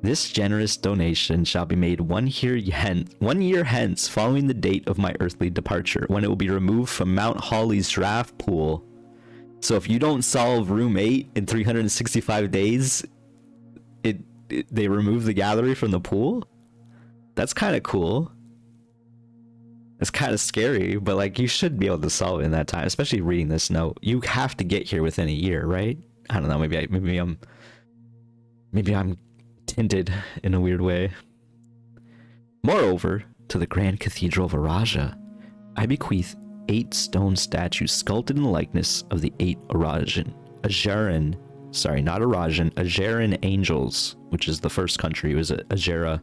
This generous donation shall be made 1 year hence following the date of my earthly departure, when it will be removed from Mount Holly's draft pool. So if you don't solve room 8 in 365 days, they remove the gallery from the pool? That's kind of cool. It's kind of scary, but like you should be able to solve it in that time, especially reading this note. You have to get here within a year, right? I don't know, maybe I'm tinted in a weird way. Moreover, to the Grand Cathedral of Araja, I bequeath 8 stone statues sculpted in the likeness of the 8 Arajan angels, which is the first country. It was Ajera.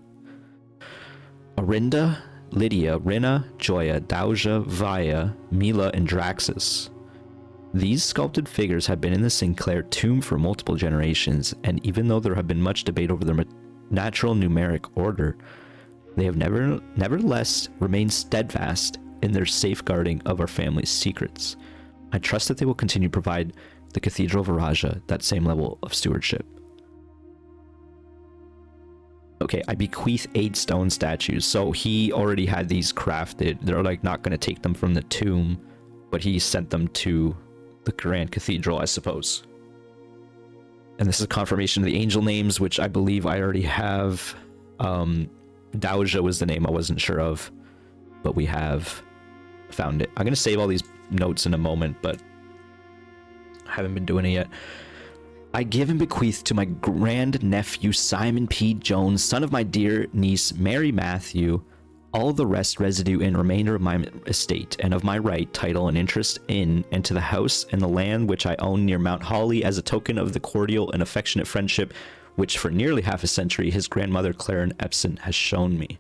Arinda, Lydia, Rina, Joya, Dauja, Vaya, Mila, and Draxus. These sculpted figures have been in the Sinclair tomb for multiple generations, and even though there have been much debate over their natural numeric order, they have nevertheless remained steadfast in their safeguarding of our family's secrets. I trust that they will continue to provide the Cathedral of Araja that same level of stewardship. Okay, I bequeath 8 stone statues. So he already had these crafted. They're like not going to take them from the tomb, but he sent them to the Grand Cathedral, I suppose. And this is a confirmation of the angel names, which I believe I already have. Dauja was the name I wasn't sure of, but we have found it. I'm going to save all these notes in a moment, but I haven't been doing it yet. I give and bequeath to my grand nephew Simon P. Jones, son of my dear niece Mary Matthew, all the rest residue and remainder of my estate, and of my right, title, and interest in, and to the house and the land which I own near Mount Holly, as a token of the cordial and affectionate friendship which for nearly half a century his grandmother Clarence Epson has shown me.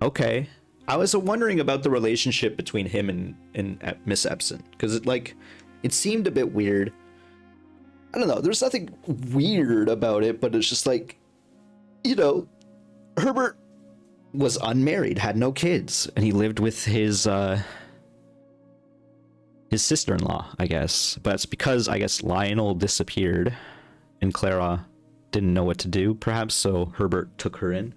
Okay. I was wondering about the relationship between him and Miss Epson, because it seemed a bit weird. I don't know. There's nothing weird about it, but it's just like, Herbert was unmarried, had no kids, and he lived with his sister-in-law, I guess. But it's because I guess Lionel disappeared, and Clara didn't know what to do, perhaps. So Herbert took her in.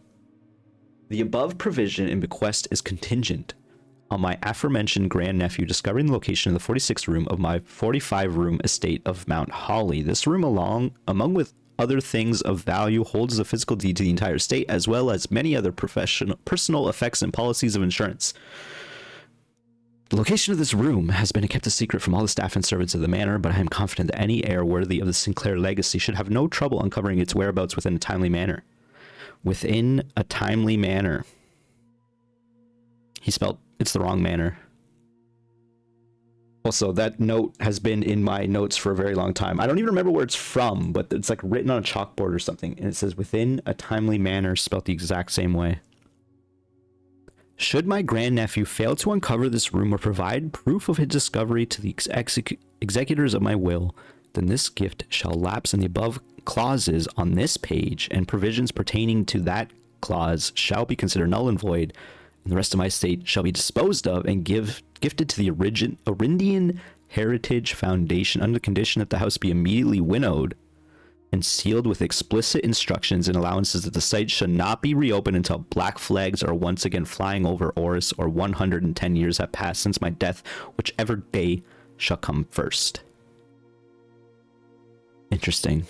The above provision in bequest is contingent on my aforementioned grandnephew discovering the location of the 46th room of my 45-room estate of Mount Holly. This room, among with other things of value, holds the physical deed to the entire estate, as well as many other personal effects and policies of insurance. The location of this room has been kept a secret from all the staff and servants of the manor, but I am confident that any heir worthy of the Sinclair legacy should have no trouble uncovering its whereabouts within a timely manner. Within a timely manner. He spelled it's the wrong manner. Also, that note has been in my notes for a very long time. I don't even remember where it's from, but it's like written on a chalkboard or something. And it says within a timely manner, spelled the exact same way. Should my grandnephew fail to uncover this room or provide proof of his discovery to the executors of my will, then this gift shall lapse, and the above clauses on this page and provisions pertaining to that clause shall be considered null and void, and the rest of my estate shall be disposed of and gifted to the Orindian Heritage Foundation under the condition that the house be immediately winnowed and sealed with explicit instructions and allowances that the site should not be reopened until black flags are once again flying over Oris, or 110 years have passed since my death, whichever day shall come first. Interesting.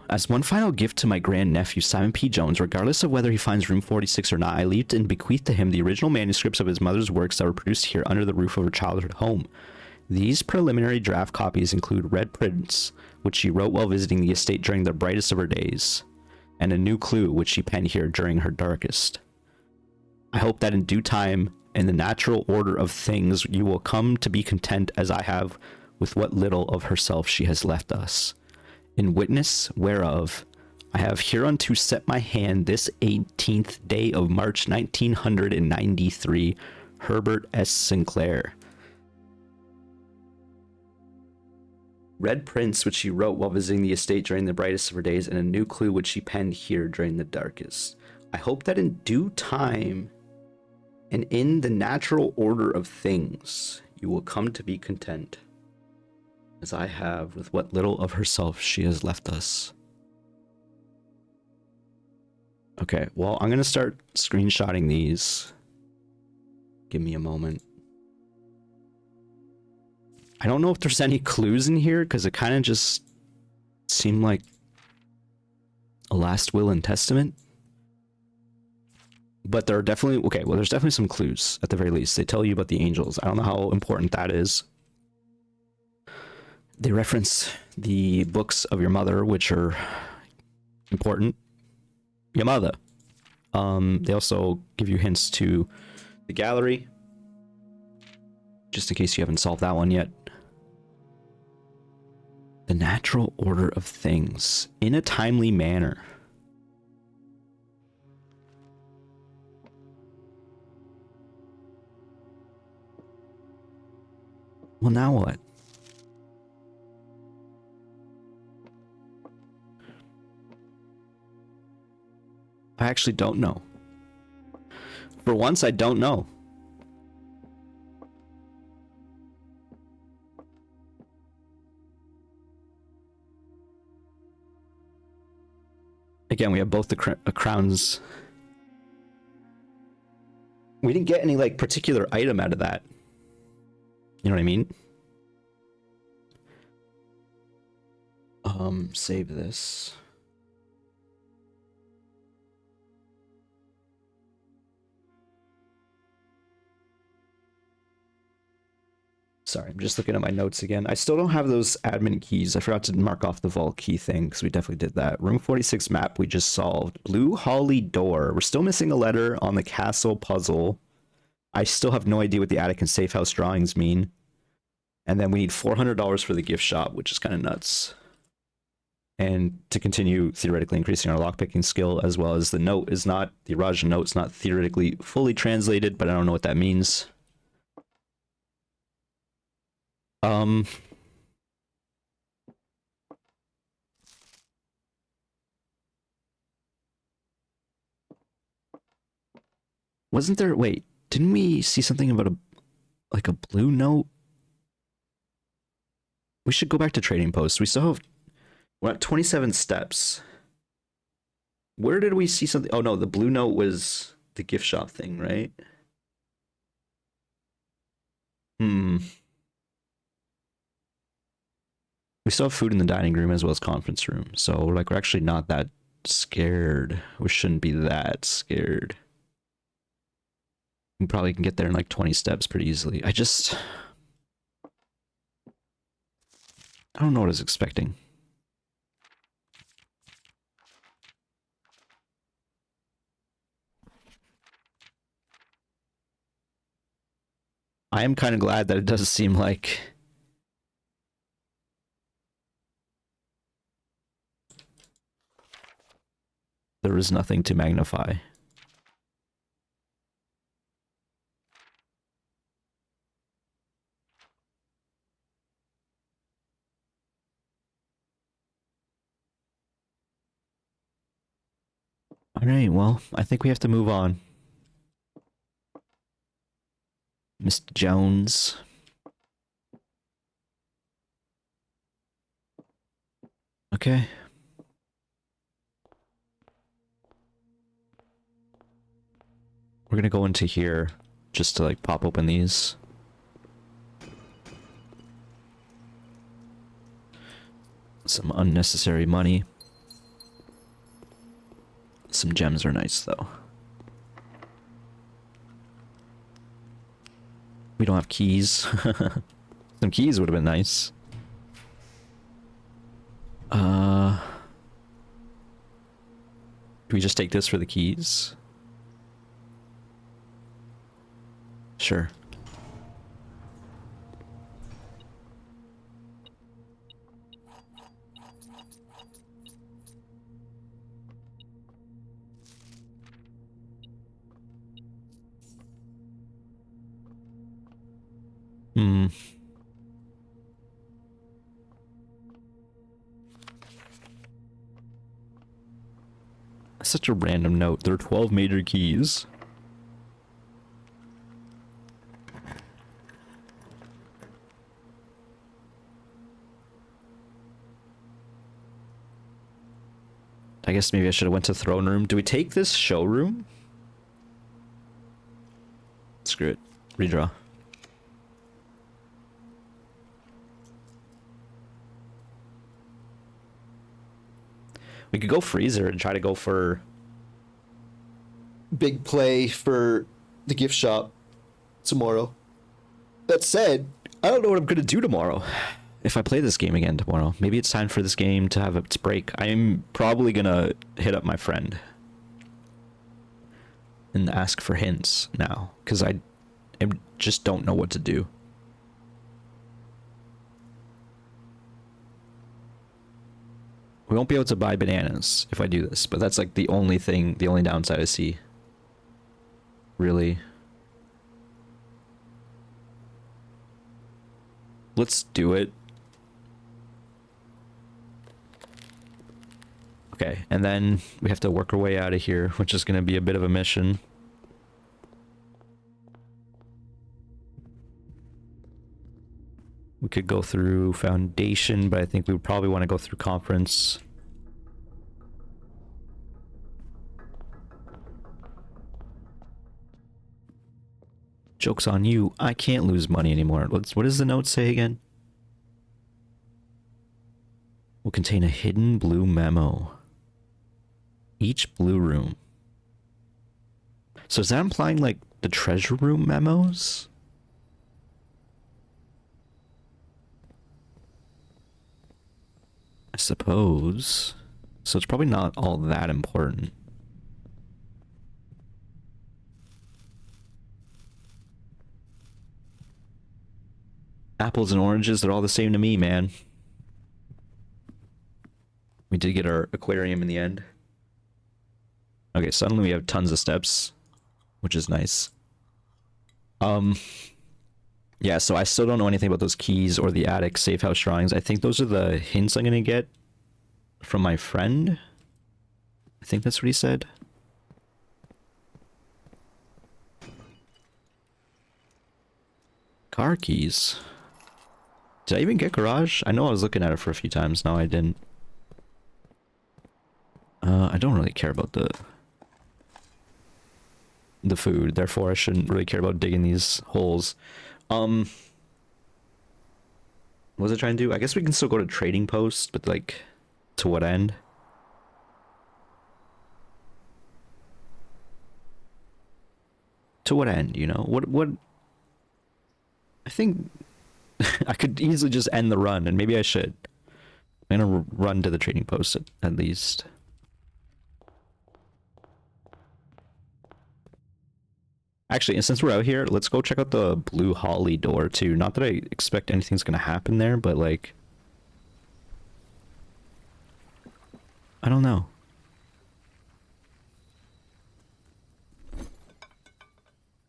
As one final gift to my grandnephew, Simon P. Jones, regardless of whether he finds room 46 or not, I leave and bequeath to him the original manuscripts of his mother's works that were produced here under the roof of her childhood home. These preliminary draft copies include red prints, which she wrote while visiting the estate during the brightest of her days, and a new clue, which she penned here during her darkest. I hope that in due time, in the natural order of things, you will come to be content as I have with what little of herself she has left us. In witness whereof, I have hereunto set my hand this 18th day of March 1993, Herbert S. Sinclair. Red prints which she wrote while visiting the estate during the brightest of her days, and a new clue which she penned here during the darkest. I hope that in due time, and in the natural order of things, you will come to be content, as I have with what little of herself she has left us. Okay, well, I'm going to start screenshotting these. Give me a moment. I don't know if there's any clues in here, because it kind of just seemed like a last will and testament. But there are definitely, okay, well, there's definitely some clues, at the very least. They tell you about the angels. I don't know how important that is. They reference the books of your mother, which are important. Your mother. They also give you hints to the gallery, just in case you haven't solved that one yet. The natural order of things in a timely manner. Well, now what? I actually don't know. For once, I don't know. Again, we have both the crowns. We didn't get any like particular item out of that. You know what I mean? Save this. Sorry, I'm just looking at my notes again. I still don't have those admin keys. I forgot to mark off the vault key thing, because we definitely did that. Room 46 map we just solved. Blue Holly door. We're still missing a letter on the castle puzzle. I still have no idea what the attic and safe house drawings mean. And then we need $400 for the gift shop, which is kind of nuts. and to continue theoretically increasing our lockpicking skill, as well as the Raja note's not theoretically fully translated, but I don't know what that means. Wasn't there, wait, didn't we see something about a blue note? We should go back to trading posts. We're at 27 steps. Where did we see something? Oh no, the blue note was the gift shop thing, right? We still have food in the dining room as well as conference room. So like we're actually not that scared. We shouldn't be that scared. We probably can get there in like 20 steps pretty easily. I don't know what I was expecting. I am kind of glad that it does seem like there is nothing to magnify. All right, well, I think we have to move on. Mr. Jones. Okay. We're gonna go into here just to like pop open these. Some unnecessary money. Some gems are nice though. We don't have keys. Some keys would have been nice. Do we just take this for the keys? Sure. Such a random note. There are 12 major keys. I guess maybe I should have went to throne room. Do we take this showroom? Screw it. Redraw. We could go freezer and try to go for big play for the gift shop tomorrow. That said, I don't know what I'm going to do tomorrow. If I play this game again tomorrow, maybe it's time for this game to have its break. I'm probably going to hit up my friend and ask for hints now, because I just don't know what to do. We won't be able to buy bananas if I do this, but that's like the only downside I see. Really. Let's do it. Okay, and then we have to work our way out of here, which is going to be a bit of a mission. We could go through Foundation, but I think we would probably want to go through Conference. Joke's on you. I can't lose money anymore. What does the note say again? Will contain a hidden blue memo. Each blue room. So is that implying like the treasure room memos? I suppose. So it's probably not all that important. Apples and oranges, they're all the same to me, man. We did get our aquarium in the end. Okay, suddenly we have tons of steps, which is nice. Yeah, so I still don't know anything about those keys or the attic safe house drawings. I think those are the hints I'm gonna get from my friend. I think that's what he said. Car keys. Did I even get garage? I know I was looking at it for a few times. No, I didn't. I don't really care about the food, therefore I shouldn't really care about digging these holes. What was I trying to do? I guess we can still go to trading post, but like, to what end? To what end, you know? What? I think I could easily just end the run, and maybe I should. I'm gonna run to the trading post at least. Actually, and since we're out here, let's go check out the Blue Holly door too. Not that I expect anything's gonna happen there, but like, I don't know.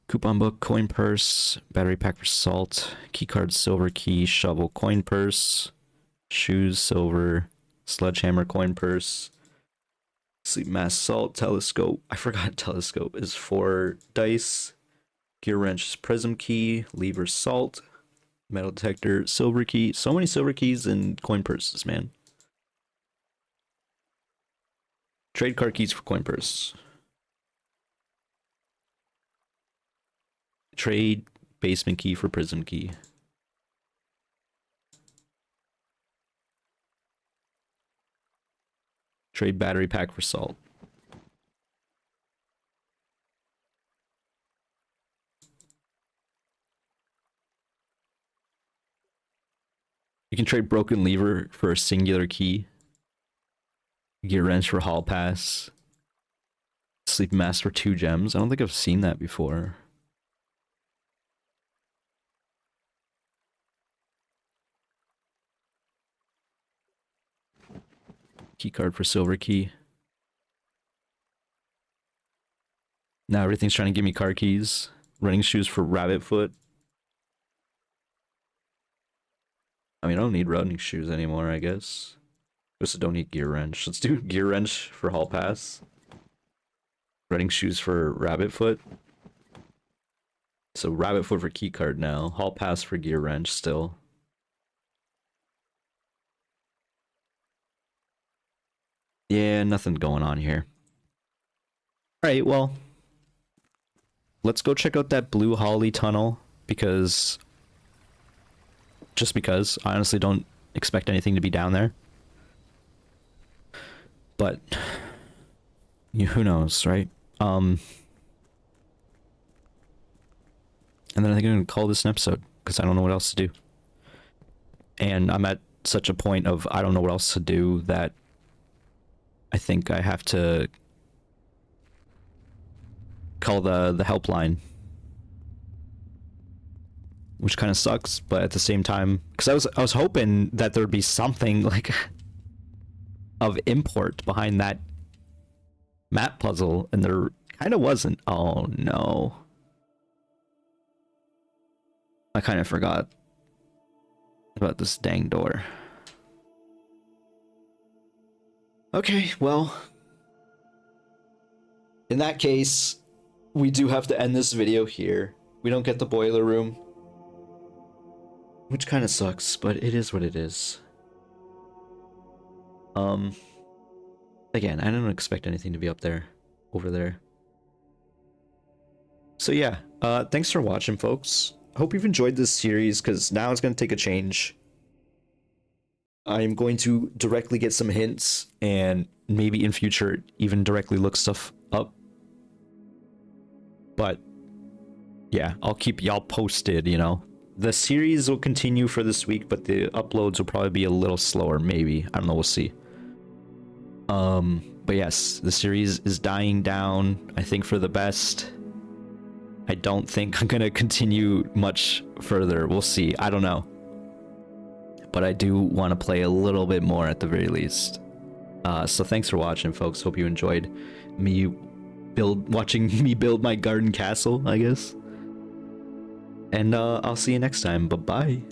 Coupon book, coin purse, battery pack for salt, key card, silver key, shovel, coin purse, shoes, silver, sledgehammer, coin purse, sleep mask, salt, telescope. I forgot telescope is 4 dice. Gear wrench, prism key, lever, salt, metal detector, silver key. So many silver keys and coin purses, man. Trade card keys for coin purse. Trade basement key for prism key. Trade battery pack for salt. You can trade broken lever for a singular key. Gear wrench for hall pass. Sleep mask for 2 gems. I don't think I've seen that before. Key card for silver key. Now everything's trying to give me car keys. Running shoes for rabbit foot. I mean, I don't need running shoes anymore, I guess. Just don't need gear wrench. Let's do gear wrench for hall pass. Running shoes for rabbit foot. So rabbit foot for key card now. Hall pass for gear wrench still. Yeah, nothing going on here. Alright, well, let's go check out that Blue Holly tunnel, because just because I honestly don't expect anything to be down there. But who knows, right? And then I think I'm gonna call this an episode because I don't know what else to do. And I'm at such a point of I don't know what else to do that I think I have to call the helpline, which kind of sucks, but at the same time, because I was hoping that there would be something like of import behind that map puzzle, and there kind of wasn't. Oh no, I kind of forgot about this dang door. Okay, well, in that case, we do have to end this video here. We don't get the boiler room, which kind of sucks, but it is what it is. Again, I don't expect anything to be up there, over there. So yeah, thanks for watching, folks. I hope you've enjoyed this series, because now it's going to take a change. I'm going to directly get some hints, and maybe in future even directly look stuff up. But yeah, I'll keep y'all posted, you know. The series will continue for this week, but the uploads will probably be a little slower, maybe. I don't know, we'll see. But yes, the series is dying down, I think for the best. I don't think I'm gonna continue much further. We'll see. I don't know. But I do want to play a little bit more at the very least. So thanks for watching, folks. Hope you enjoyed me watching me build my garden castle, I guess. And I'll see you next time. Bye bye.